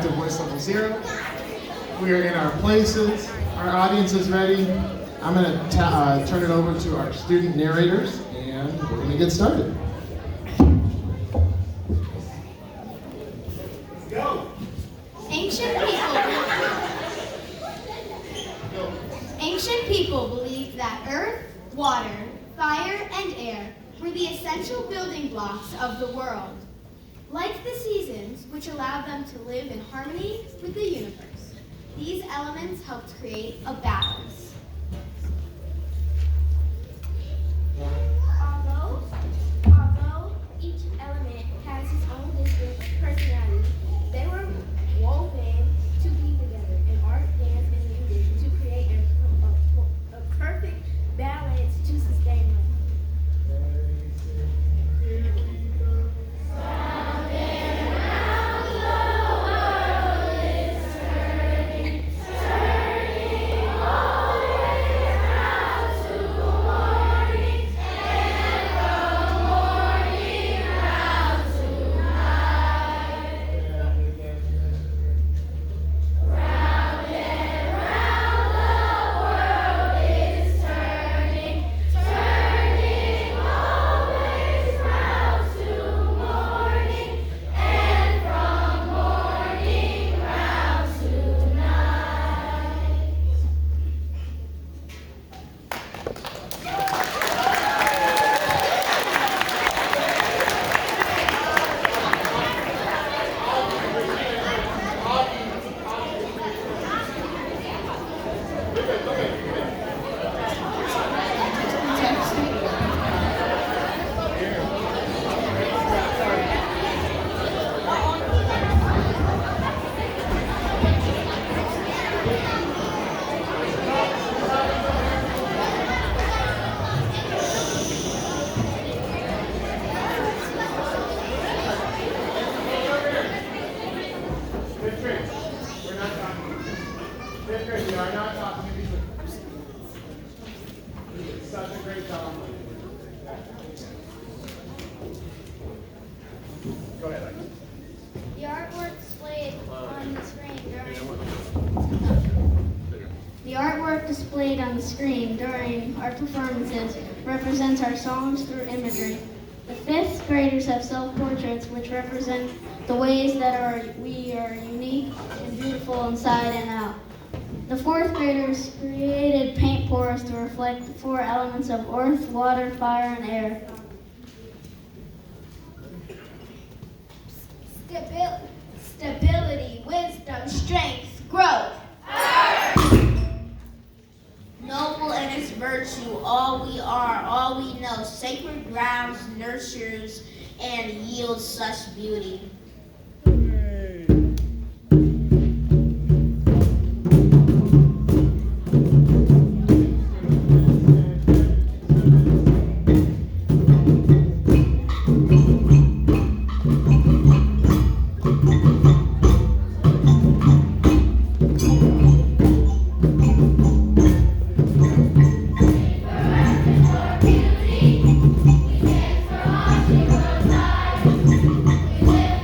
To voice level 0. We are in our places. Our audience is ready. I'm going to turn it over to our student narrators, and we're going to get started. Go. Ancient people believed that earth, water, fire, and air were the essential building blocks of the world, like the seasons, which allowed them to live in harmony with the universe. These elements helped create a balance. Although each element has its own distinct personality, they were woven to be together in art, dance, and music to create a perfect balance to sustain life. The artwork displayed on the screen during our performances represents our songs through imagery. The fifth graders have self-portraits which represent the ways that we are unique and beautiful inside and out. The fourth graders created paint pours to reflect the four elements of earth, water, fire, and air. Stability, wisdom, strength, growth. Noble in its virtue, all we are, all we know, sacred grounds nurtures and yields such beauty. We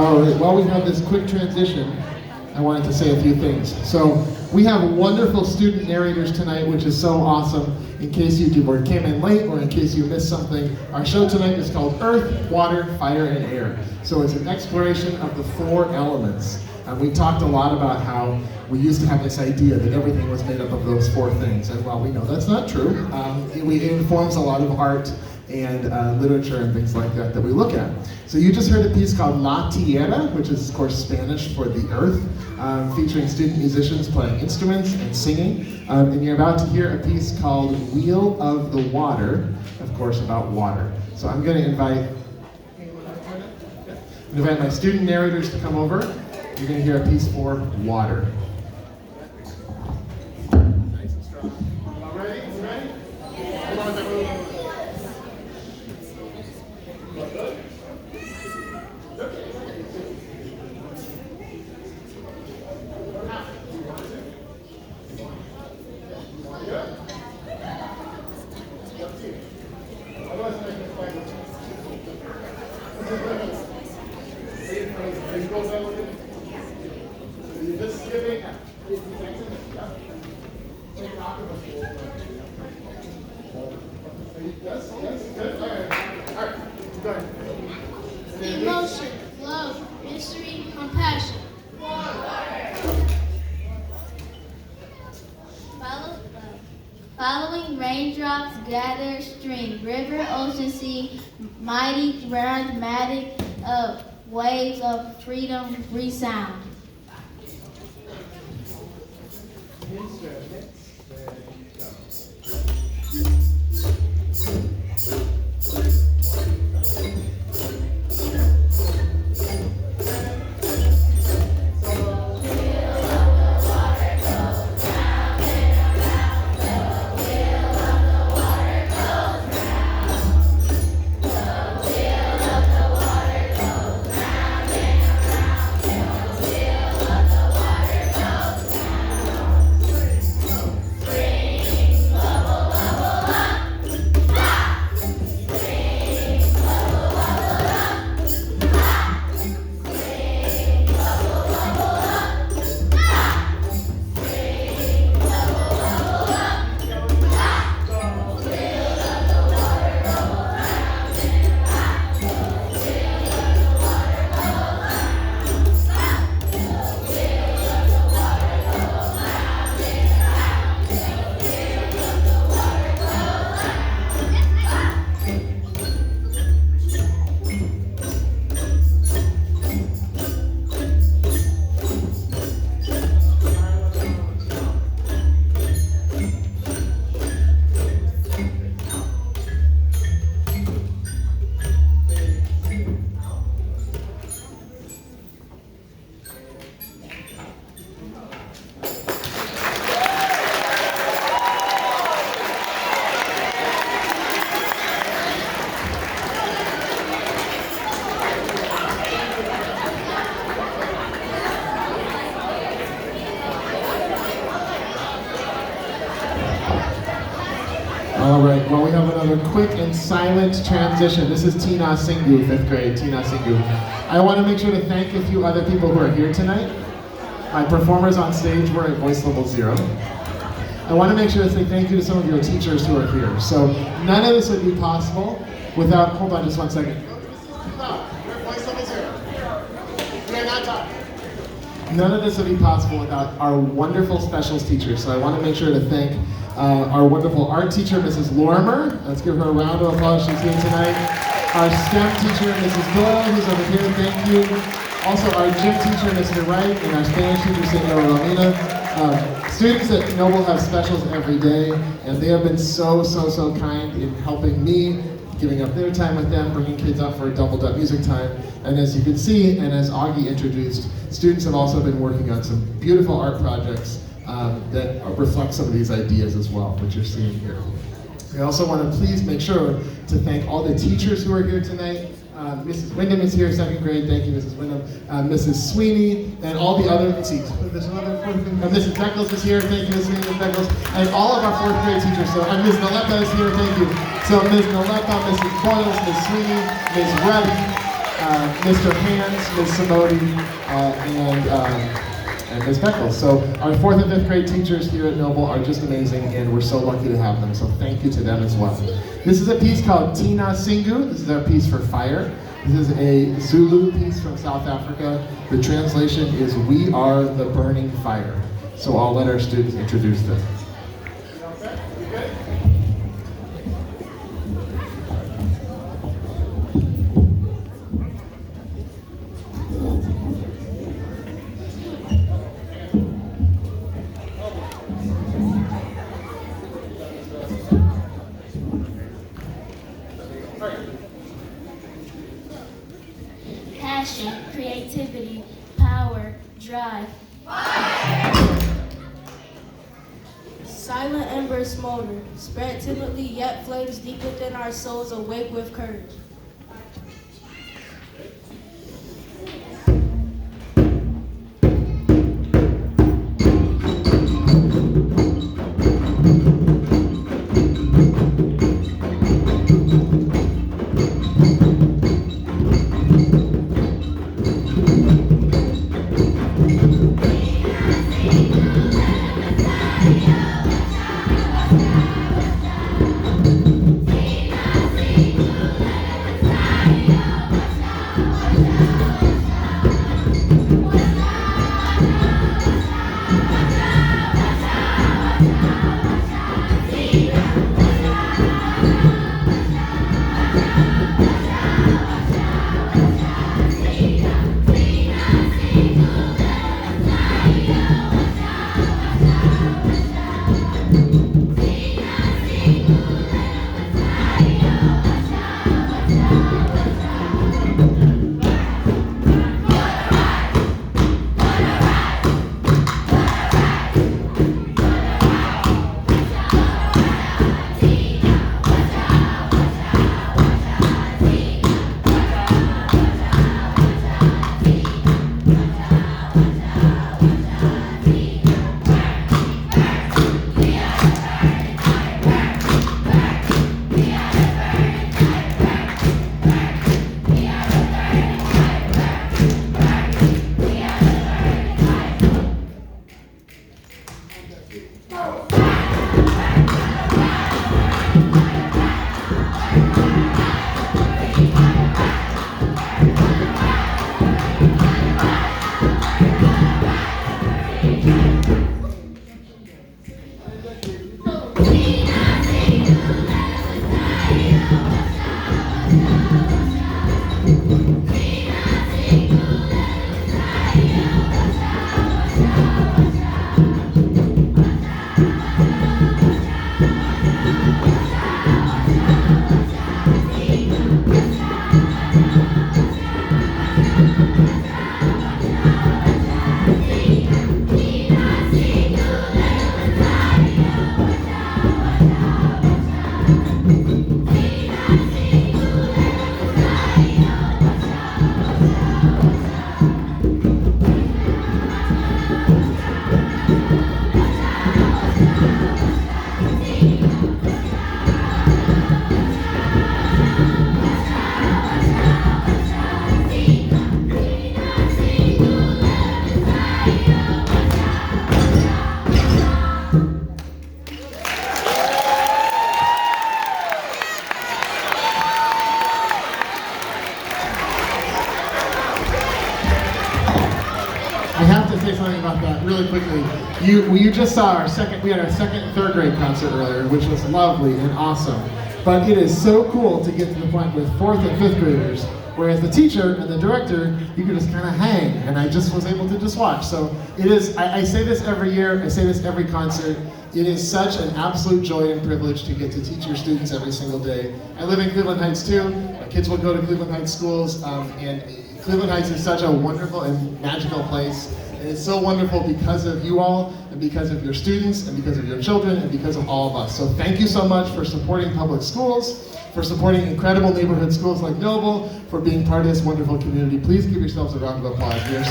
All right, while we have this quick transition, I wanted to say a few things. So we have wonderful student narrators tonight, which is so awesome. In case you came in late or in case you missed something, our show tonight is called Earth, Water, Fire, and Air. So it's an exploration of the 4 elements. We talked a lot about how we used to have this idea that everything was made up of those 4 things. And while we know that's not true, it informs a lot of art and literature and things like that that we look at. So you just heard a piece called La Tierra, which is of course Spanish for the earth, featuring student musicians playing instruments and singing. And you're about to hear a piece called Wheel of the Water, of course about water. So I'm going to invite my student narrators to come over. You're going to hear a piece for water. Nice and strong. All ready? You ready? Hold on, everyone. Emotion, love, mystery, compassion. Following raindrops gather stream, river, ocean, sea, mighty dramatic waves of freedom resound. All right, well, we have another quick and silent transition. This is Tina Singhu, 5th grade, Tina Singhu. I want to make sure to thank a few other people who are here tonight. My performers on stage were at voice level 0. I want to make sure to say thank you to some of your teachers who are here. So none of this would be possible without, hold on just one second. We're at voice level 0. We are not talking. None of this would be possible without our wonderful specials teachers. So I want to make sure to thank our wonderful art teacher, Mrs. Lorimer. Let's give her a round of applause. She's here tonight. Our STEM teacher, Mrs. Doyle, who's over here. Thank you. Also, our gym teacher, Mr. Wright, and our Spanish teacher, Senora Romina. Students at Noble have specials every day, and they have been so kind in helping me, giving up their time with them, bringing kids up for a doubled up music time. And as you can see, and as Augie introduced, students have also been working on some beautiful art projects that reflect some of these ideas as well, which you're seeing here. I also want to please make sure to thank all the teachers who are here tonight. Mrs. Wyndham is here, 2nd grade. Thank you, Mrs. Wyndham. Mrs. Sweeney, and all the other, let's see, there's another 4th grade. Mrs. Beckles is here. Thank you, Mrs. Sweeney, Ms. Beckles. And all of our 4th grade teachers. So, and Ms. Naleta is here. Thank you. So, Ms. Naleta, Mrs. Boyles, Ms. Sweeney, Ms. Reddy, Mr. Hans, Ms. Simodi, and Ms. Beckles. So our 4th and 5th grade teachers here at Noble are just amazing, and we're so lucky to have them. So thank you to them as well. This is a piece called Tina Singu. This is our piece for fire. This is a Zulu piece from South Africa. The translation is "We are the burning fire." So I'll let our students introduce them. Passion, creativity, power, drive. Silent embers smolder, spread timidly, yet flames deep within our souls awake with courage. I have to say something about that really quickly. You just saw we had our 2nd and 3rd grade concert earlier, which was lovely and awesome. But it is so cool to get to the point with 4th and 5th graders, whereas the teacher and the director, you can just kind of hang, and I just was able to just watch. So it is, I say this every year, I say this every concert, it is such an absolute joy and privilege to get to teach your students every single day. I live in Cleveland Heights too. My kids will go to Cleveland Heights schools, and Cleveland Heights is such a wonderful and magical place. And it's so wonderful because of you all, and because of your students, and because of your children, and because of all of us. So thank you so much for supporting public schools, for supporting incredible neighborhood schools like Noble, for being part of this wonderful community. Please give yourselves a round of applause. We are I'm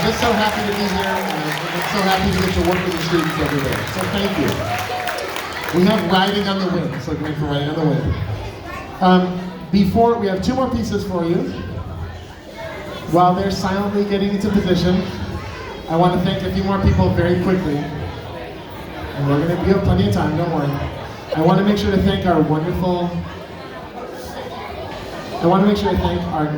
just so happy to be here, and I'm so happy to get to work with the students every day. So thank you. We have Riding on the Wind, so great for Riding on the Wind. before, we have two more pieces for you. While they're silently getting into position, I want to thank a few more people very quickly. And we have plenty of time, don't worry. I want to make sure to thank our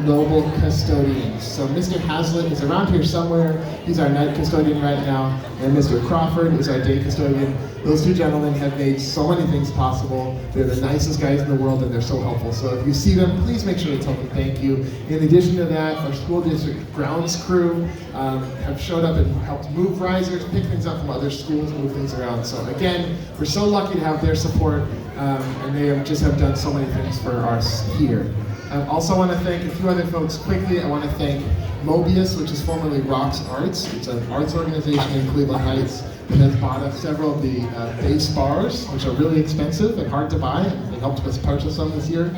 noble custodians. So Mr. Hazlitt is around here somewhere. He's our night custodian right now. And Mr. Crawford is our day custodian. Those two gentlemen have made so many things possible. They're the nicest guys in the world and they're so helpful. So if you see them, please make sure to tell them thank you. In addition to that, our school district grounds crew have showed up and helped move risers, pick things up from other schools, move things around. So again, we're so lucky to have their support and they have done so many things for us here. I also want to thank a few other folks quickly. I want to thank Mobius, which is formerly Rocks Arts. It's an arts organization in Cleveland Heights that has bought us several of the bass bars, which are really expensive and hard to buy. They helped us purchase some this year.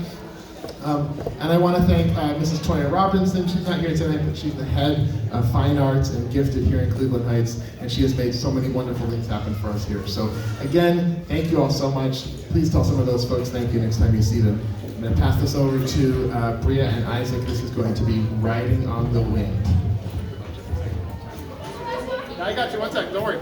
And I want to thank Mrs. Toya Robinson. She's not here tonight, but she's the head of Fine Arts and Gifted here in Cleveland Heights, and she has made so many wonderful things happen for us here. So again, thank you all so much. Please tell some of those folks thank you next time you see them. I'm going to pass this over to Bria and Isaac. This is going to be Riding on the Wind. I got you. One second. Don't worry.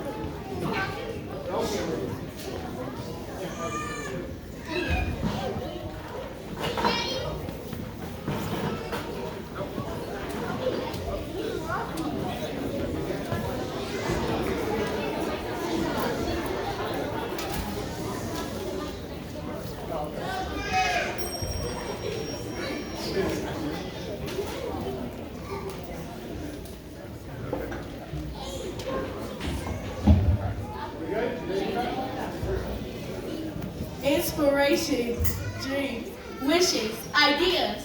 Inspiration, dreams, wishes, ideas.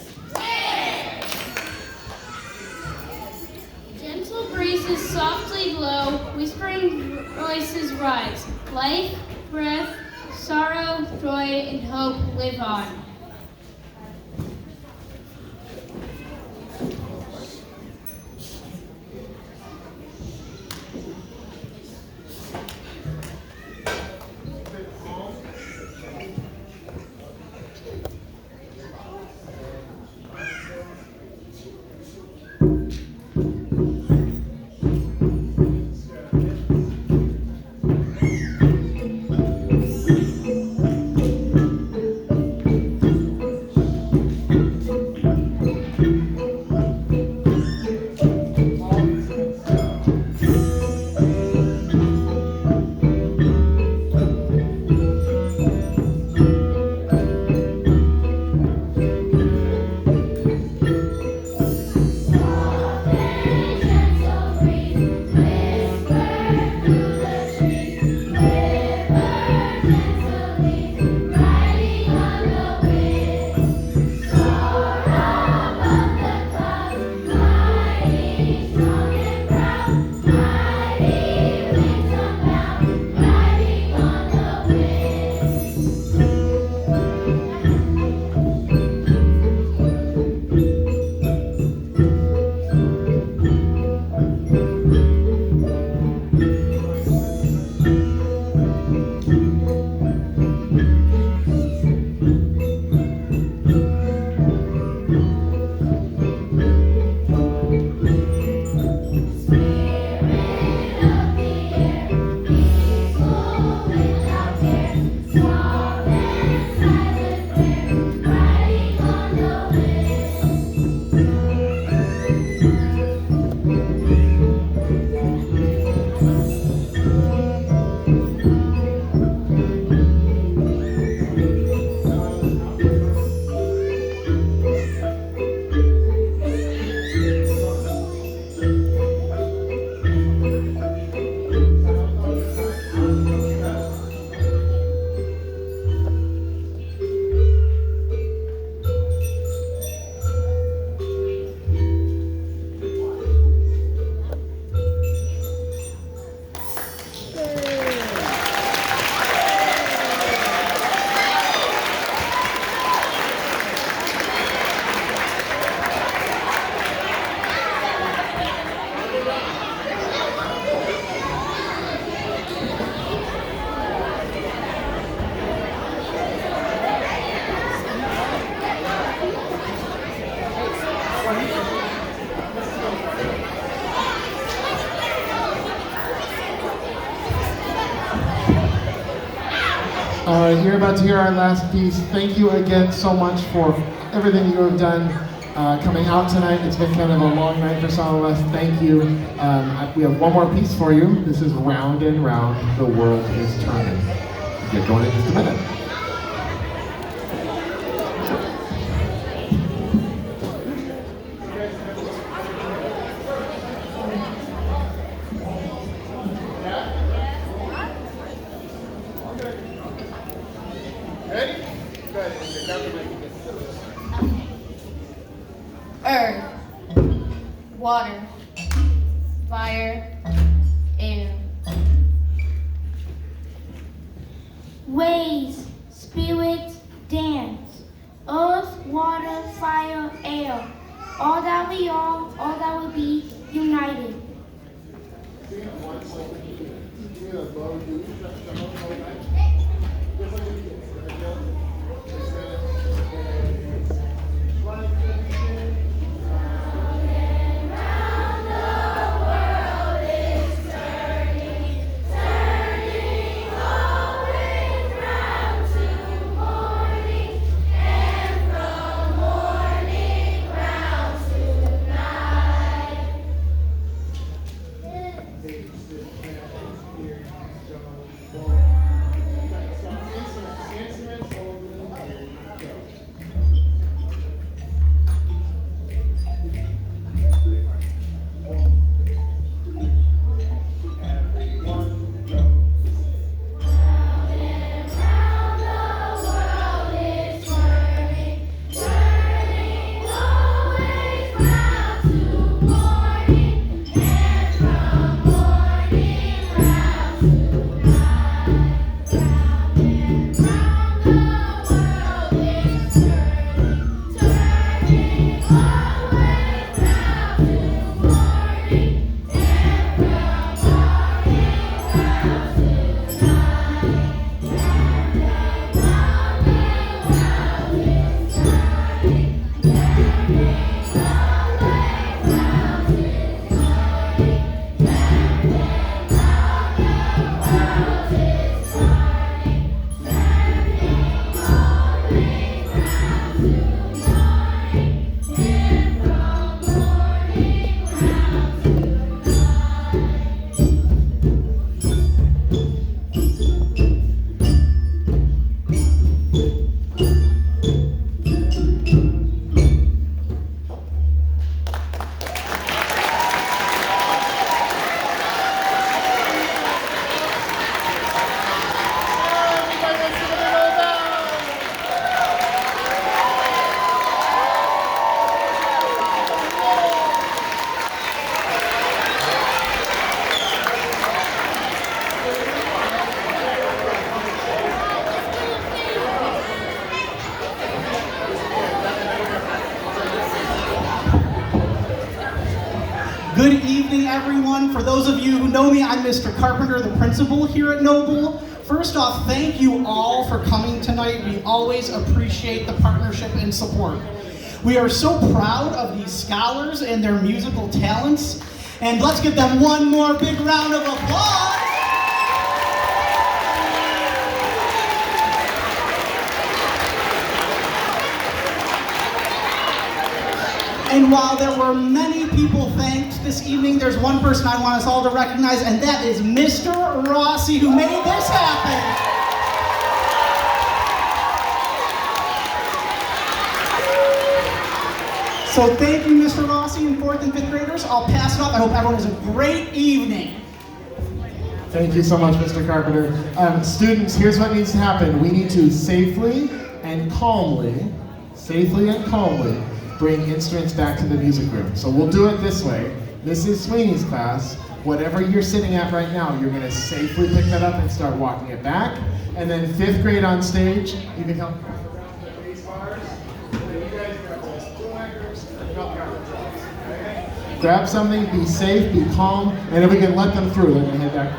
Gentle breezes softly blow, whispering voices rise. Life, breath, sorrow, joy, and hope live on. All right, you're about to hear our last piece. Thank you again so much for everything you have done coming out tonight. It's been kind of a long night for some of us. Thank you. We have one more piece for you. This is Round and Round, the World is Turning. Get going in just a minute. Earth, water, fire, air. Waves, spirits, dance. Earth, water, fire, air. All that we are, all that will be, united. Good evening, everyone. For those of you who know me, I'm Mr. Carpenter, the principal here at Noble. First off, thank you all for coming tonight. We always appreciate the partnership and support. We are so proud of these scholars and their musical talents. And let's give them one more big round of applause. And while there were many people thanked this evening, there's one person I want us all to recognize, and that is Mr. Rossi, who made this happen. So thank you, Mr. Rossi, and 4th and 5th graders. I'll pass it off. I hope everyone has a great evening. Thank you so much, Mr. Carpenter. Students, here's what needs to happen. We need to safely and calmly bring instruments back to the music room. So we'll do it this way. This is Sweeney's class. Whatever you're sitting at right now, you're gonna safely pick that up and start walking it back. And then 5th grade on stage, you can help around the bass bars. And then you guys grab those whackers and help out the drums, okay? Grab something, be safe, be calm, and if we can let them through, then head back to